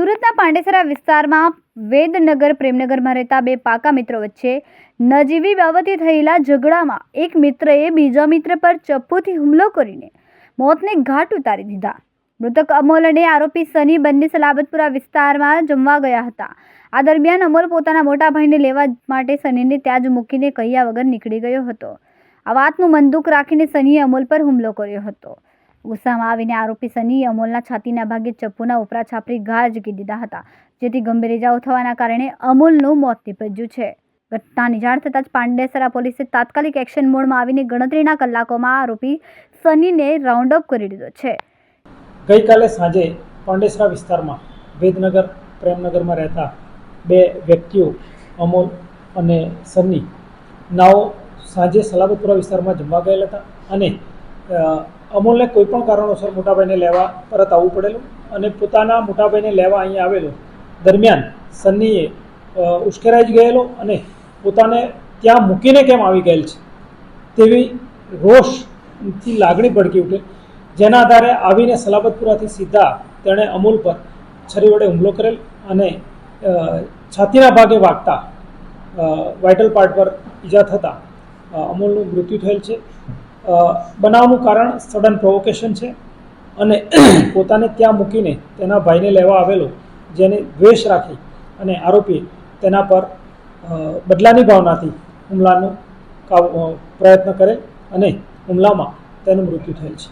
સુરતના પાંડેસરા વિસ્તારમાં વેદનગર પ્રેમનગરમાં રહેતા બે પાકા મિત્રો વચ્ચે નજીવી બાબતે થયેલા ઝઘડામાં એક મિત્રએ બીજા મિત્ર પર ચપ્પુથી હુમલો કરીને મોતને ઘાટ ઉતારી દીધા. મૃતક અમોલ અને આરોપી સની બંને સલાબતપુરા વિસ્તારમાં જમવા ગયા હતા. આ દરમિયાન અમોલ પોતાના મોટા ભાઈને લેવા માટે સનીને ત્યાં જ મૂકીને કહ્યા વગર નીકળી ગયો હતો. આ વાતનું મન દુઃખ રાખીને સનીએ અમોલ પર હુમલો કર્યો હતો. ગુસ્સામાં આવીને આરોપી સનીએ અમોલના છાતીના ભાગે ચપ્પુના ઉપરા છાપરી ઘા ઝીકી દીધા હતા, જેથી ગંભીર ઇજાઓ થવાના કારણે અમોલનું મોત નીપજ્યું છે. ઘટનાની જાણ થતાં જ પાંડેસરા પોલીસે તાત્કાલિક એક્શન મોડમાં આવીને ગણતરીના કલાકોમાં આરોપી સનીને રાઉન્ડ અપ કરી દીધો છે. ગઈકાલે સાંજે પાંડેસરા વિસ્તારમાં વેદનગર પ્રેમનગરમાં રહેતા બે વ્યક્તિઓ અમોલ અને સની નાઓ સાંજે સલાબતપુરા વિસ્તારમાં જમવા ગયેલા હતા અને અમોલને કોઈપણ કારણોસર મોટાભાઈને લેવા પરત આવવું પડેલું અને પોતાના મોટાભાઈને લેવા અહીંયા આવેલો દરમિયાન સનીએ ઉશ્કેરાઈ જ ગયેલો અને પોતાને ત્યાં મૂકીને કેમ આવી ગયેલ છે તેવી રોષથી લાગણી ભડકી ઉઠે, જેના આધારે આવીને સલાબતપુરાથી સીધા તેણે અમોલ પર છરી વડે હુમલો કરેલ અને છાતીના ભાગે વાગતા વાઇટલ પાર્ટ પર ઈજા થતાં અમોલનું મૃત્યુ થયેલ છે. બનાવનું કારણ સડન પ્રોવોકેશન છે અને પોતાને ત્યાં મૂકીને તેના ભાઈને લેવા આવેલો, જેને દ્વેષ રાખી અને આરોપી તેના પર બદલાની ભાવનાથી હુમલાનો પ્રયત્ન કરેલ અને હુમલામાં તેનું મૃત્યુ થયેલ છે.